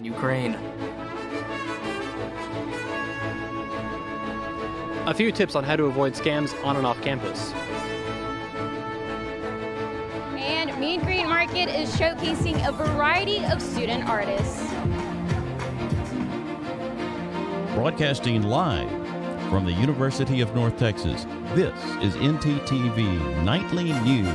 Ukraine. A few tips on how to avoid scams on and off campus. And Mean Green Market is showcasing a variety of student artists. Broadcasting live from the University of North Texas, this is ntTV Nightly News.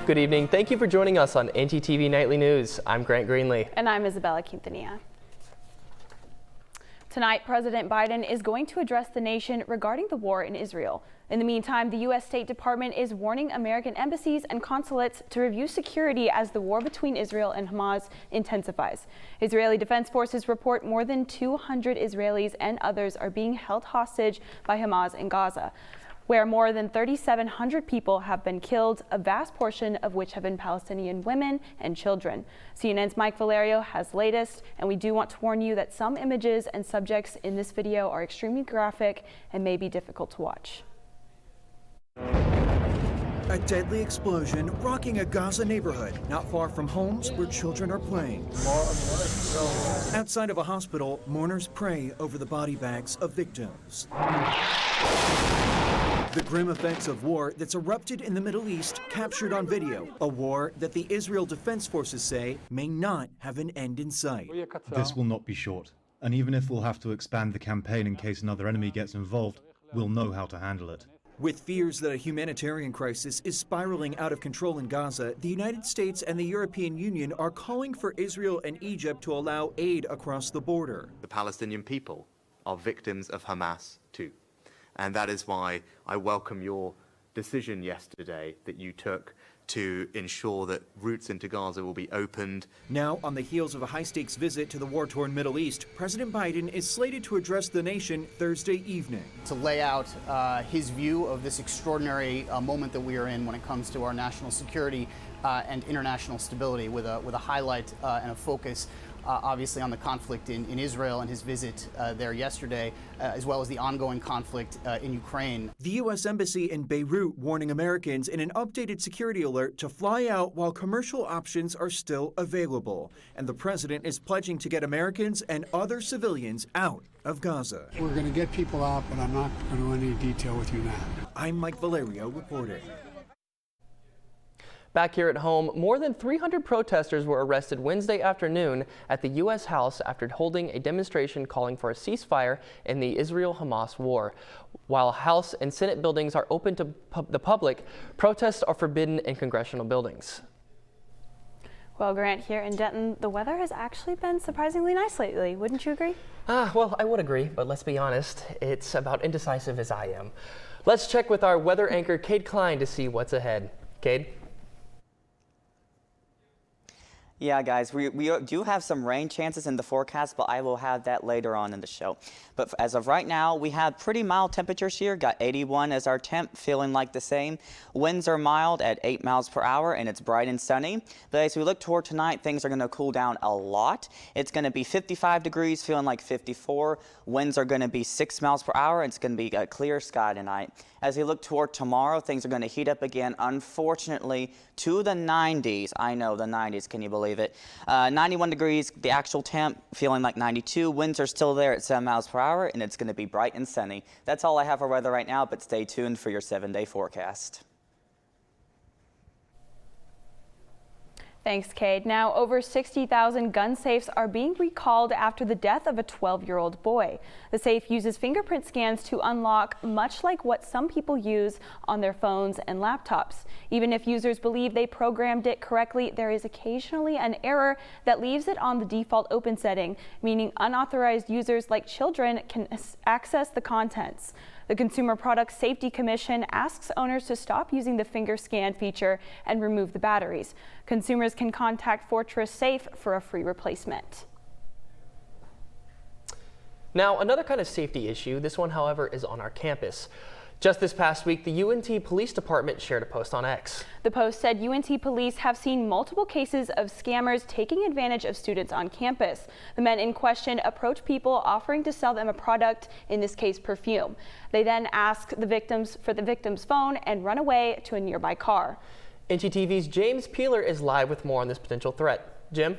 Good evening. Thank you for joining us on ntTV Nightly News. I'm Grant Greenlee. And I'm Isabella Quintanilla. Tonight, President Biden is going to address the nation regarding the war in Israel. In the meantime, the U.S. State Department is warning American embassies and consulates to review security as the war between Israel and Hamas intensifies. Israeli Defense Forces report more than 200 Israelis and others are being held hostage by Hamas in Gaza, where more than 3,700 people have been killed, a vast portion of which have been Palestinian women and children. CNN's Mike Valerio has latest, and we do want to warn you that some images and subjects in this video are extremely graphic and may be difficult to watch. A deadly explosion rocking a Gaza neighborhood not far from homes where children are playing. Outside of a hospital, mourners pray over the body bags of victims. The grim effects of war that's erupted in the Middle East captured on video. A war that the Israel Defense Forces say may not have an end in sight. This will not be short. And even if we'll have to expand the campaign in case another enemy gets involved, we'll know how to handle it. With fears that a humanitarian crisis is spiraling out of control in Gaza, the United States and the European Union are calling for Israel and Egypt to allow aid across the border. The Palestinian people are victims of Hamas too. And that is why I welcome your decision yesterday that you took to ensure that routes into Gaza will be opened. Now, on the heels of a high-stakes visit to the war-torn Middle East, President Biden is slated to address the nation Thursday evening. To lay out his view of this extraordinary moment that we are in when it comes to our national security and international stability, with a highlight and a focus obviously on the conflict in Israel and his visit there yesterday, as well as the ongoing conflict in Ukraine. The U.S. Embassy in Beirut warning Americans in an updated security alert to fly out while commercial options are still available. And the president is pledging to get Americans and other civilians out of Gaza. We're going to get people out, but I'm not going to go into any detail with you now. I'm Mike Valerio reporting. Back here at home, more than 300 protesters were arrested Wednesday afternoon at the U.S. House after holding a demonstration calling for a ceasefire in the Israel-Hamas war. While House and Senate buildings are open to the public, protests are forbidden in congressional buildings. Well, Grant, here in Denton, the weather has actually been surprisingly nice lately. Wouldn't you agree? Well, I would agree, but let's be honest, it's about indecisive as I am. Let's check with our weather anchor, Cade Klein, to see what's ahead. Cade? Yeah, guys, we do have some rain chances in the forecast, but I will have that later on in the show. But as of right now, we have pretty mild temperatures here. Got 81 as our temp, feeling like the same. Winds are mild at 8 miles per hour, and it's bright and sunny. But as we look toward tonight, things are going to cool down a lot. It's going to be 55 degrees, feeling like 54. Winds are going to be 6 miles per hour, and it's going to be a clear sky tonight. As we look toward tomorrow, things are going to heat up again, unfortunately, to the 90s. I know, the 90s, can you believe it? 91 degrees, the actual temp, feeling like 92. Winds are still there at 7 miles per hour, and it's going to be bright and sunny. That's all I have for weather right now, but stay tuned for your 7-day forecast. Thanks, Cade. Now, over 60,000 gun safes are being recalled after the death of a 12-year-old boy. The safe uses fingerprint scans to unlock, much like what some people use on their phones and laptops. Even if users believe they programmed it correctly, there is occasionally an error that leaves it on the default open setting, meaning unauthorized users like children can access the contents. The Consumer Product Safety Commission asks owners to stop using the finger scan feature and remove the batteries. Consumers can contact Fortress Safe for a free replacement. Now, another kind of safety issue, this one, however, is on our campus. Just this past week, the UNT Police Department shared a post on X. The post said UNT police have seen multiple cases of scammers taking advantage of students on campus. The men in question approach people offering to sell them a product, in this case perfume. They then ask the victims for the victim's phone and run away to a nearby car. ntTV's James Peeler is live with more on this potential threat. Jim?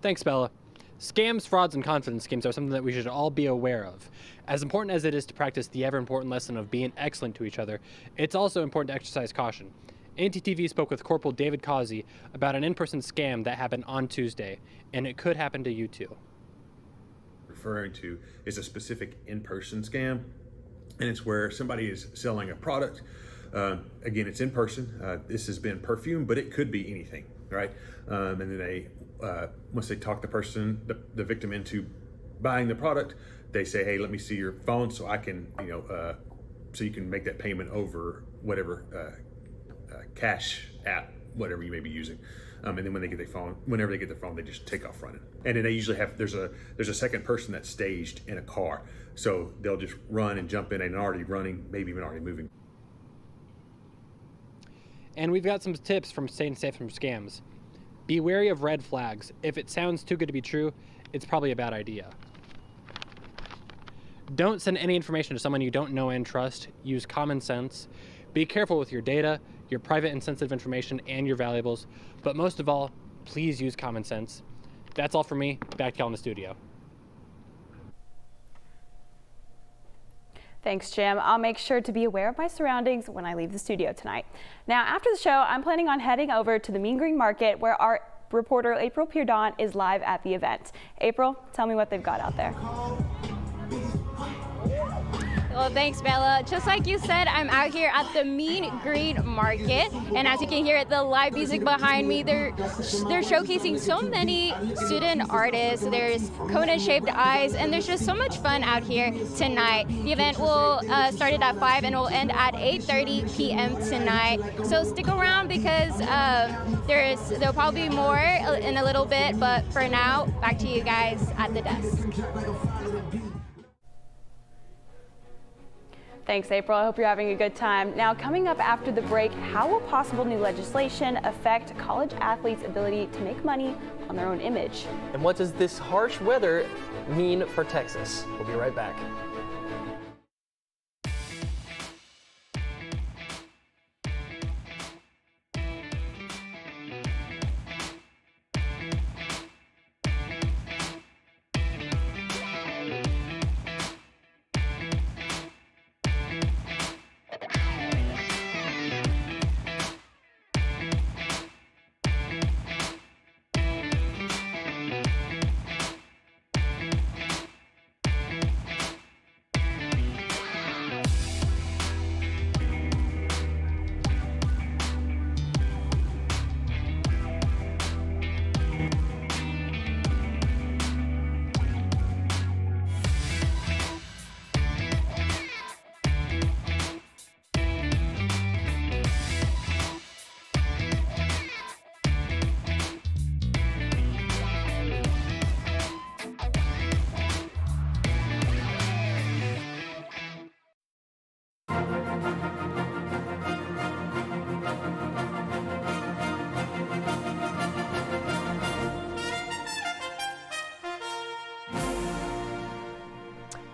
Thanks, Bella. Scams, frauds, and confidence schemes are something that we should all be aware of. As important as it is to practice the ever-important lesson of being excellent to each other, it's also important to exercise caution. ntTV spoke with Corporal David Causey about an in-person scam that happened on Tuesday, and it could happen to you too. Referring to is a specific in-person scam, and it's where somebody is selling a product. Again, it's in person. This has been perfume, but it could be anything, right? And then they, once they talk the victim into buying the product, they say, "Hey, let me see your phone so I can, so you can make that payment over whatever cash app, whatever you may be using." And then when they get their phone, whenever they get their phone, they just take off running. And then they usually have there's a second person that's staged in a car, so they'll just run and jump in and already running, maybe even already moving. And we've got some tips from staying safe from scams. Be wary of red flags. If it sounds too good to be true, it's probably a bad idea. Don't send any information to someone you don't know and trust. Use common sense. Be careful with your data, your private and sensitive information, and your valuables. But most of all, please use common sense. That's all for me. Back to y'all in the studio. Thanks, Jim. I'll make sure to be aware of my surroundings when I leave the studio tonight. Now, after the show, I'm planning on heading over to the Mean Green Market where our reporter April Peardon is live at the event. April, tell me what they've got out there. Well, thanks, Bella. Just like you said, I'm out here at the Mean Green Market, and as you can hear the live music behind me, they're showcasing so many student artists. There's Conan-shaped eyes, and there's just so much fun out here tonight. The event will start at 5 and will end at 8:30 p.m. tonight. So stick around because there'll probably be more in a little bit. But for now, back to you guys at the desk. Thanks, April. I hope you're having a good time. Now, coming up after the break, how will possible new legislation affect college athletes' ability to make money on their own image? And what does this harsh weather mean for Texas? We'll be right back.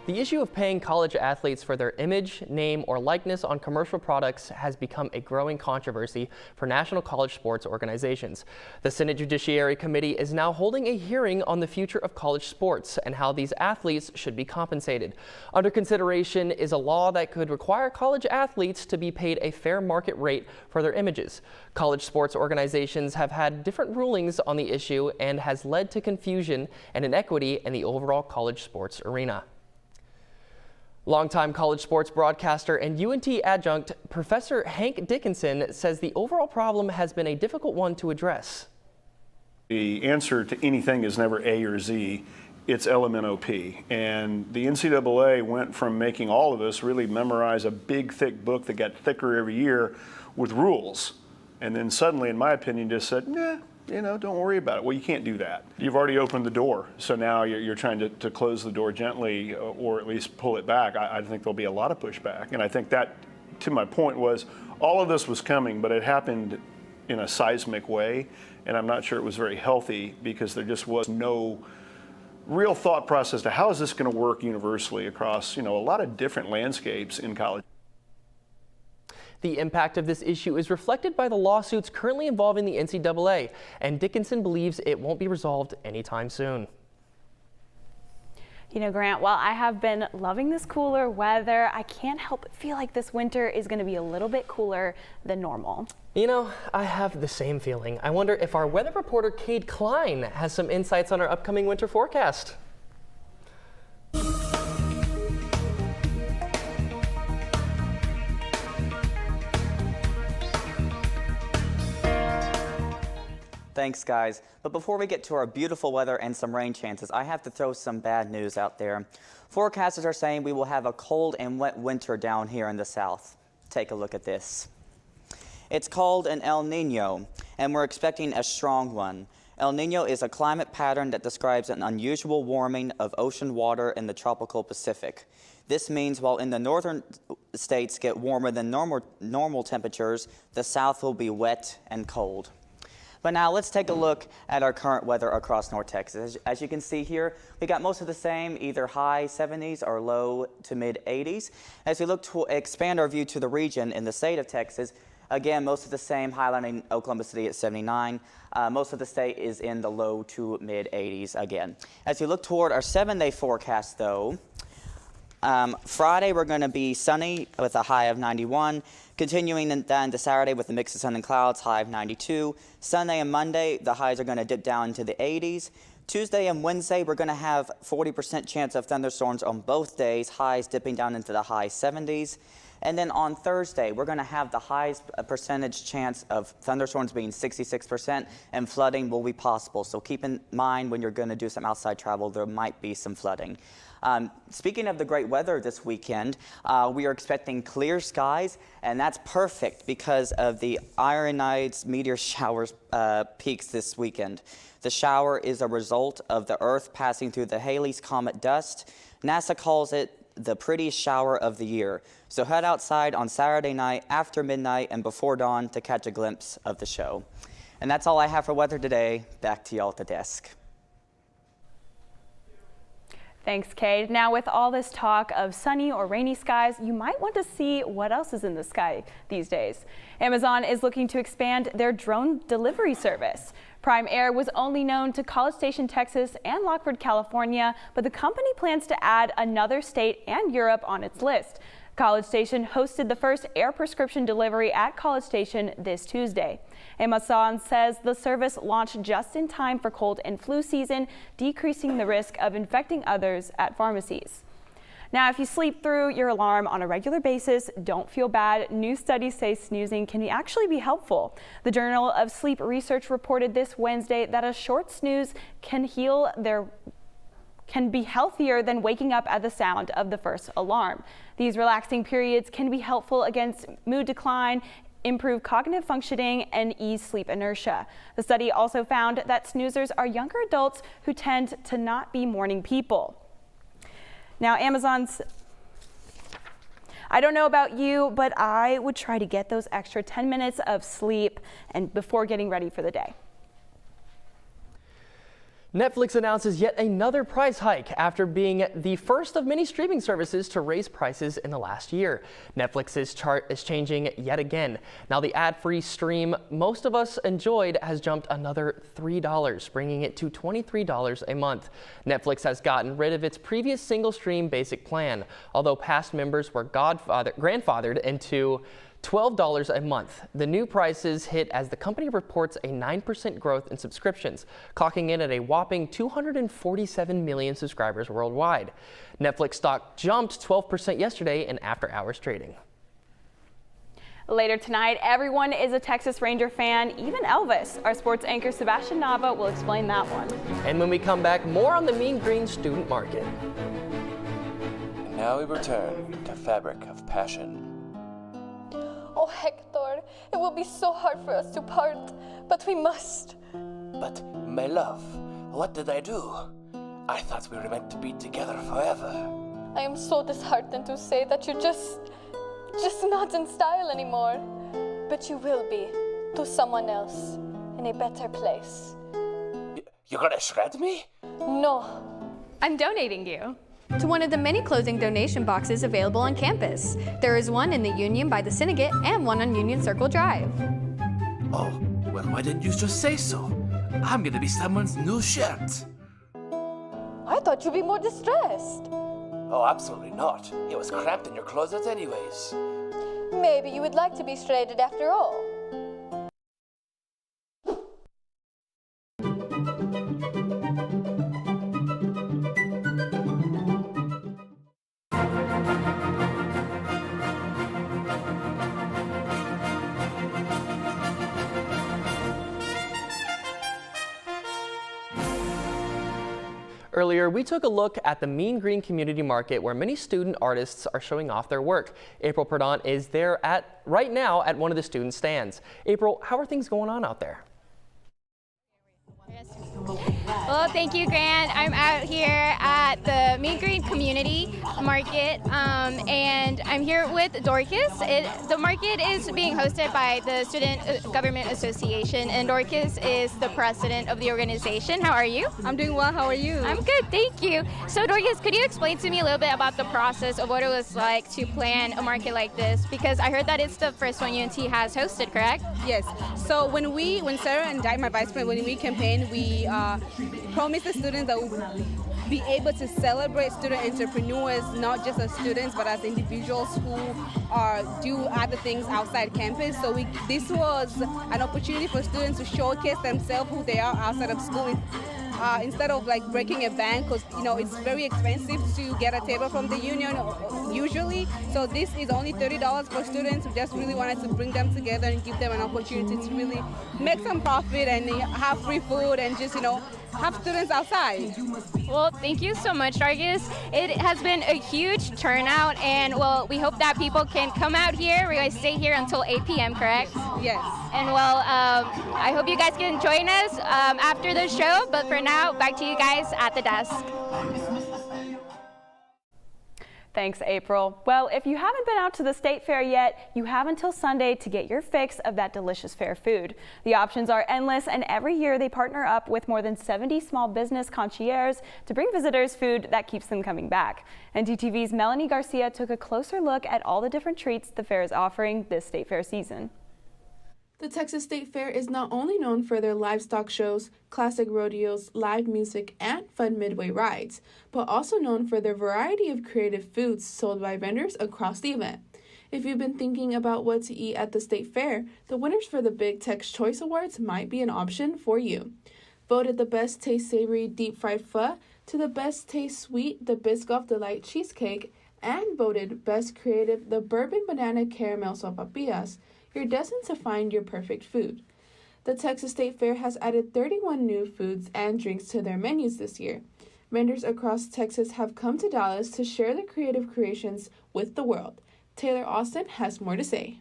The issue of paying college athletes for their image, name, or likeness on commercial products has become a growing controversy for national college sports organizations. The Senate Judiciary Committee is now holding a hearing on the future of college sports and how these athletes should be compensated. Under consideration is a law that could require college athletes to be paid a fair market rate for their images. College sports organizations have had different rulings on the issue and has led to confusion and inequity in the overall college sports arena. Longtime college sports broadcaster and UNT adjunct Professor Hank Dickinson says the overall problem has been a difficult one to address. The answer to anything is never A or Z, it's LMNOP. And the NCAA went from making all of us really memorize a big, thick book that got thicker every year with rules. And then suddenly, in my opinion, just said, nah, don't worry about it. Well, you can't do that. You've already opened the door, so now you're trying to close the door gently or at least pull it back. I think there'll be a lot of pushback. And I think that, to my point, was all of this was coming, but it happened in a seismic way, and I'm not sure it was very healthy because there just was no real thought process to how is this going to work universally across, a lot of different landscapes in college. The impact of this issue is reflected by the lawsuits currently involving the NCAA, and Dickinson believes it won't be resolved anytime soon. Grant, while I have been loving this cooler weather, I can't help but feel like this winter is going to be a little bit cooler than normal. I have the same feeling. I wonder if our weather reporter, Cade Klein, has some insights on our upcoming winter forecast. Thanks, guys. But before we get to our beautiful weather and some rain chances, I have to throw some bad news out there. Forecasters are saying we will have a cold and wet winter down here in the south. Take a look at this. It's called an El Nino, and we're expecting a strong one. El Nino is a climate pattern that describes an unusual warming of ocean water in the tropical Pacific. This means while in the northern states get warmer than normal temperatures, the south will be wet and cold. But now let's take a look at our current weather across North Texas. As you can see here, we got most of the same, either high 70s or low to mid 80s. As we look to expand our view to the region in the state of Texas, again, most of the same, highlighting Oklahoma City at 79. Most of the state is in the low to mid 80s again. As we look toward our 7-day forecast, though, Friday we're going to be sunny with a high of 91. Continuing then to Saturday with a mix of sun and clouds, high of 92. Sunday and Monday, the highs are going to dip down into the 80s. Tuesday and Wednesday, we're going to have 40% chance of thunderstorms on both days, highs dipping down into the high 70s. And then on Thursday, we're going to have the highest percentage chance of thunderstorms being 66%, and flooding will be possible. So keep in mind when you're going to do some outside travel, there might be some flooding. Speaking of the great weather this weekend, we are expecting clear skies, and that's perfect because of the Ionides meteor showers peaks this weekend. The shower is a result of the Earth passing through the Halley's Comet dust. NASA calls it the prettiest shower of the year. So head outside on Saturday night after midnight and before dawn to catch a glimpse of the show. And that's all I have for weather today. Back to y'all at the desk. Thanks, Cade. Now, with all this talk of sunny or rainy skies, you might want to see what else is in the sky these days. Amazon is looking to expand their drone delivery service. Prime Air was only known to College Station, Texas and Lockford, California, but the company plans to add another state and Europe on its list. College Station hosted the first air prescription delivery at College Station this Tuesday. Amazon says the service launched just in time for cold and flu season, decreasing the risk of infecting others at pharmacies. Now, if you sleep through your alarm on a regular basis, don't feel bad. New studies say snoozing can actually be helpful. The Journal of Sleep Research reported this Wednesday that a short snooze can be healthier than waking up at the sound of the first alarm. These relaxing periods can be helpful against mood decline, improve cognitive functioning, and ease sleep inertia. The study also found that snoozers are younger adults who tend to not be morning people. Now, I don't know about you, but I would try to get those extra 10 minutes of sleep and before getting ready for the day. Netflix announces yet another price hike after being the first of many streaming services to raise prices in the last year. Netflix's chart is changing yet again. Now, the ad-free stream most of us enjoyed has jumped another $3, bringing it to $23 a month. Netflix has gotten rid of its previous single stream basic plan, although past members were grandfathered into $12 a month. The new prices hit as the company reports a 9% growth in subscriptions, clocking in at a whopping 247 million subscribers worldwide. Netflix stock jumped 12% yesterday in after-hours trading. Later tonight, everyone is a Texas Ranger fan, even Elvis. Our sports anchor Sebastian Nava will explain that one. And when we come back, more on the Mean Green student market. And now we return to Fabric of Passion. Oh, Hector, it will be so hard for us to part, but we must. But, my love, what did I do? I thought we were meant to be together forever. I am so disheartened to say that you're just not in style anymore. But you will be, to someone else, in a better place. You're gonna shred me? No. I'm donating you to one of the many clothing donation boxes available on campus. There is one in the Union by the Syndicate and one on Union Circle Drive. Oh, well, why didn't you just say so? I'm gonna be someone's new shirt. I thought you'd be more distressed. Oh, absolutely not. It was cramped in your closet anyways. Maybe you would like to be shredded after all. Earlier, we took a look at the Mean Green Community Market where many student artists are showing off their work. April Perdant is there right now at one of the student stands. April, how are things going on out there? Well, thank you, Grant. I'm out here at the Mean Green Community Market, and I'm here with Dorcas. The market is being hosted by the Student Government Association, and Dorcas is the president of the organization. How are you? I'm doing well. How are you? I'm good, thank you. So, Dorcas, could you explain to me a little bit about the process of what it was like to plan a market like this? Because I heard that it's the first one UNT has hosted, correct? Yes. So when Sarah and Di, my vice president, when we campaigned, we promised the students that we'll be able to celebrate student entrepreneurs, not just as students, but as individuals who do other things outside campus. So this was an opportunity for students to showcase themselves, who they are outside of school. Instead of like breaking a bank, because it's very expensive to get a table from the union usually. So this is only $30 for students who just really wanted to bring them together and give them an opportunity to really make some profit and have free food and just have students outside. Well, thank you so much, Dorcas. It has been a huge turnout, and well, we hope that people can come out here. We're going to stay here until 8 p.m., correct? Yes. And well, I hope you guys can join us after the show, but for now, back to you guys at the desk. Thanks, April. Well, if you haven't been out to the State Fair yet, you have until Sunday to get your fix of that delicious fair food. The options are endless, and every year they partner up with more than 70 small business concierges to bring visitors food that keeps them coming back. ntTV's Melanie Garcia took a closer look at all the different treats the fair is offering this State Fair season. The Texas State Fair is not only known for their livestock shows, classic rodeos, live music, and fun midway rides, but also known for their variety of creative foods sold by vendors across the event. If you've been thinking about what to eat at the State Fair, the winners for the Big Tex Choice Awards might be an option for you. Voted the best taste savory deep fried pho to the best taste sweet the Biscoff Delight cheesecake, and voted best creative the bourbon banana caramel sopapillas, you're destined to find your perfect food. The Texas State Fair has added 31 new foods and drinks to their menus this year. Vendors across Texas have come to Dallas to share their creative creations with the world. Taylor Austin has more to say.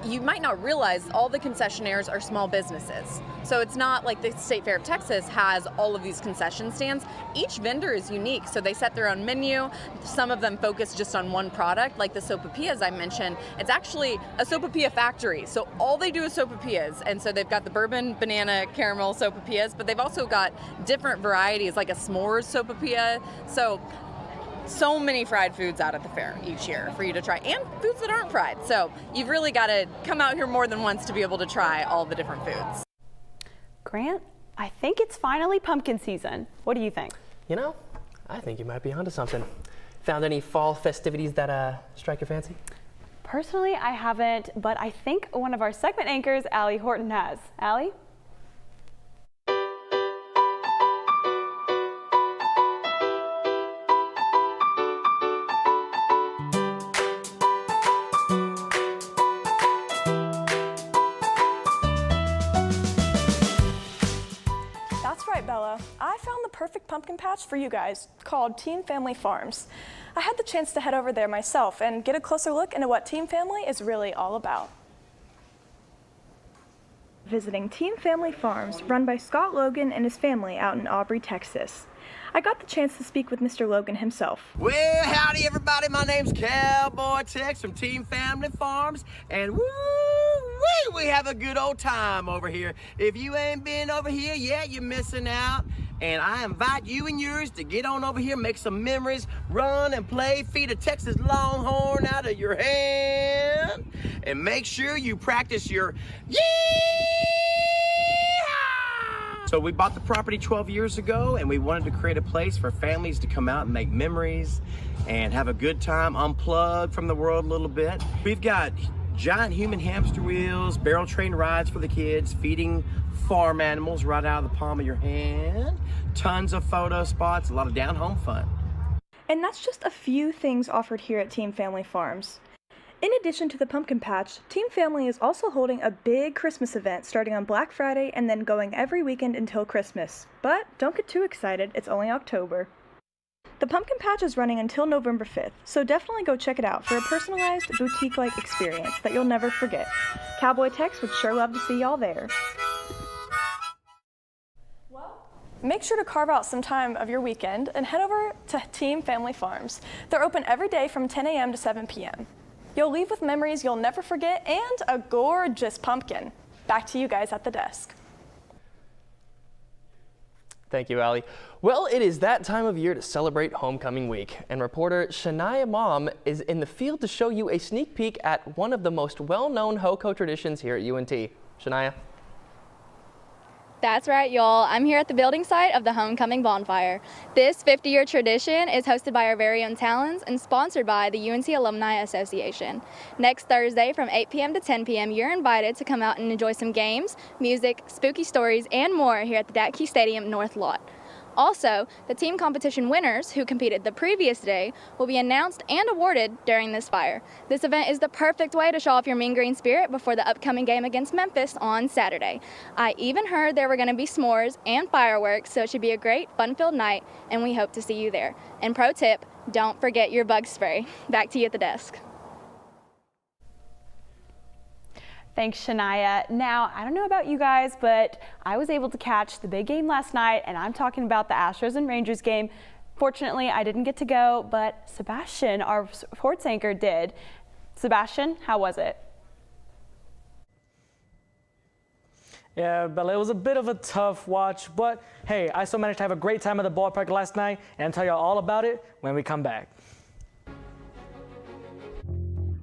You might not realize all the concessionaires are small businesses. So it's not like the State Fair of Texas has all of these concession stands. Each vendor is unique, so they set their own menu. Some of them focus just on one product, like the sopapillas I mentioned. It's actually a sopapilla factory, so all they do is sopapillas. And so they've got the bourbon banana caramel sopapillas, but they've also got different varieties, like a s'mores sopapilla. So many fried foods out at the fair each year for you to try, and foods that aren't fried. So you've really got to come out here more than once to be able to try all the different foods. Grant, I think it's finally pumpkin season. What do you think? I think you might be onto something. Found any fall festivities that strike your fancy? Personally, I haven't, but I think one of our segment anchors, Allie Horton, has. Allie? Bella, I found the perfect pumpkin patch for you guys, called Team Family Farms. I had the chance to head over there myself and get a closer look into what Team Family is really all about. visiting Team Family Farms, run by Scott Logan and his family out in Aubrey, Texas. I got the chance to speak with Mr. Logan himself. Well, howdy everybody, my name's Cowboy Tex from Team Family Farms, and woo-wee, we have a good old time over here. If you ain't been over here yet, you're missing out, and I invite you and yours to get on over here, make some memories, run and play, feed a Texas Longhorn out of your hand, and make sure you practice your yee. So we bought the property 12 years ago, and we wanted to create a place for families to come out and make memories and have a good time, unplug from the world a little bit. We've got giant human hamster wheels, barrel train rides for the kids, feeding farm animals right out of the palm of your hand, tons of photo spots, a lot of down-home fun. And that's just a few things offered here at Team Family Farms. In addition to the pumpkin patch, Team Family is also holding a big Christmas event starting on Black Friday and then going every weekend until Christmas. But don't get too excited, it's only October. The pumpkin patch is running until November 5th, so definitely go check it out for a personalized, boutique-like experience that you'll never forget. Cowboy Tex would sure love to see y'all there. Make sure to carve out some time of your weekend and head over to Team Family Farms. They're open every day from 10 a.m. to 7 p.m. You'll leave with memories you'll never forget and a gorgeous pumpkin. Back to you guys at the desk. Thank you, Allie. Well, it is that time of year to celebrate homecoming week, and reporter Shania Mom is in the field to show you a sneak peek at one of the most well-known HOCO traditions here at UNT. Shania? That's right, y'all. I'm here at the building site of the Homecoming Bonfire. This 50-year tradition is hosted by our very own Talons and sponsored by the UNT Alumni Association. Next Thursday from 8 p.m. to 10 p.m., you're invited to come out and enjoy some games, music, spooky stories, and more here at the Datkey Stadium North Lot. Also, the team competition winners who competed the previous day will be announced and awarded during this fire. This event is the perfect way to show off your mean green spirit before the upcoming game against Memphis on Saturday. I even heard there were going to be s'mores and fireworks, so it should be a great, fun-filled night, and we hope to see you there. And pro tip, don't forget your bug spray. Back to you at the desk. Thanks, Shania. Now, I don't know about you guys, but I was able to catch the big game last night, and I'm talking about the Astros and Rangers game. Fortunately, I didn't get to go, but Sebastian, our sports anchor, did. Sebastian, how was it? Yeah, Bella, it was a bit of a tough watch, but hey, I still managed to have a great time at the ballpark last night, and I'll tell you all about it when we come back.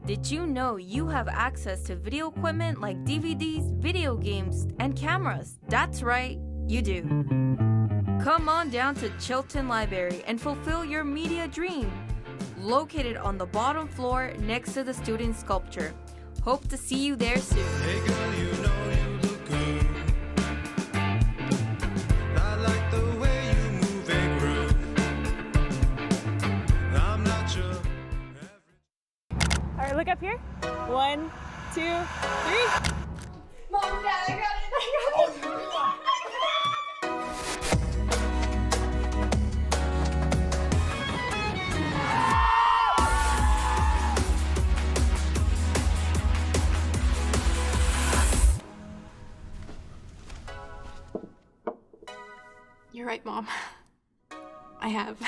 Did you know you have access to video equipment like DVDs, video games, and cameras? That's right, you do. Come on down to Chilton Library and fulfill your media dream. Located on the bottom floor next to the student sculpture. Hope to see you there soon. Hey girl, you know you look good. I like the way you move and groove. I'm not sure. All right, look up here. 1, 2, 3. Mom, Dad, I got it. You're right, Mom. I have.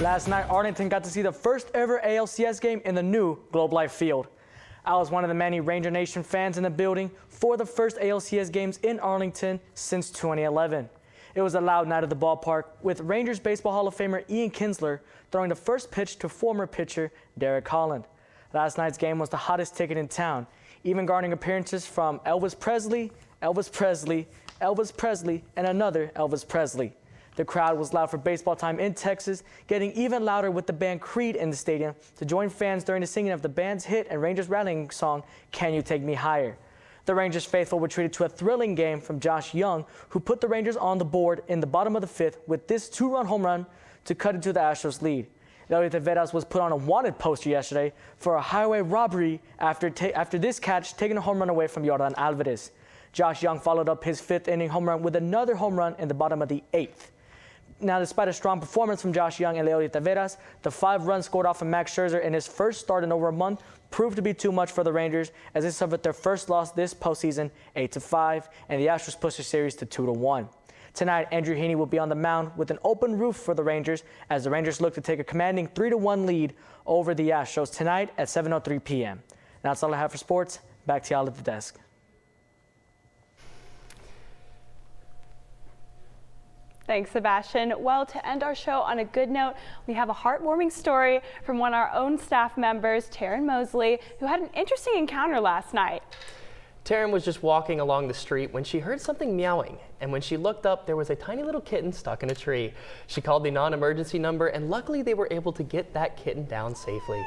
Last night, Arlington got to see the first ever ALCS game in the new Globe Life Field. I was one of the many Ranger Nation fans in the building for the first ALCS games in Arlington since 2011. It was a loud night at the ballpark with Rangers Baseball Hall of Famer Ian Kinsler throwing the first pitch to former pitcher Derek Holland. Last night's game was the hottest ticket in town, even garnering appearances from Elvis Presley, Elvis Presley, Elvis Presley, and another Elvis Presley. The crowd was loud for baseball time in Texas, getting even louder with the band Creed in the stadium to join fans during the singing of the band's hit and Rangers rallying song, Can You Take Me Higher? The Rangers faithful were treated to a thrilling game from Josh Young, who put the Rangers on the board in the bottom of the fifth with this two-run home run to cut into the Astros' lead. Elliot Taveras was put on a wanted poster yesterday for a highway robbery after this catch taking a home run away from Yordan Alvarez. Josh Young followed up his 5th inning home run with another home run in the bottom of the 8th. Now, despite a strong performance from Josh Young and Leo Taveras, the 5 runs scored off of Max Scherzer in his first start in over a month proved to be too much for the Rangers as they suffered their first loss this postseason, 8-5, and the Astros pushed the series to 2-1. Tonight, Andrew Heaney will be on the mound with an open roof for the Rangers as the Rangers look to take a commanding 3-1 lead over the Astros tonight at 7:03 p.m. Now that's all I have for sports. Back to y'all at the desk. Thanks, Sebastian. Well, to end our show on a good note, we have a heartwarming story from one of our own staff members, Taryn Mosley, who had an interesting encounter last night. Taryn was just walking along the street when she heard something meowing, and when she looked up, there was a tiny little kitten stuck in a tree. She called the non-emergency number, and luckily they were able to get that kitten down safely.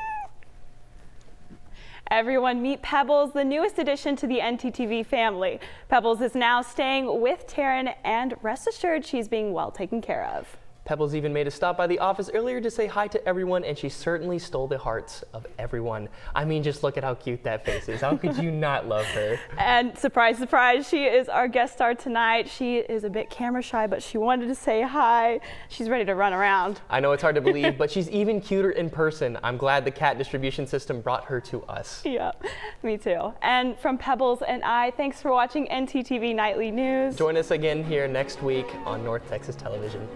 Everyone meet Pebbles, the newest addition to the ntTV family. Pebbles is now staying with Taryn, and rest assured she's being well taken care of. Pebbles even made a stop by the office earlier to say hi to everyone, and she certainly stole the hearts of everyone. I mean, just look at how cute that face is. How could you not love her? And surprise, surprise, she is our guest star tonight. She is a bit camera shy, but she wanted to say hi. She's ready to run around. I know it's hard to believe, but she's even cuter in person. I'm glad the cat distribution system brought her to us. Yeah, me too. And from Pebbles and I, thanks for watching ntTV Nightly News. Join us again here next week on North Texas Television.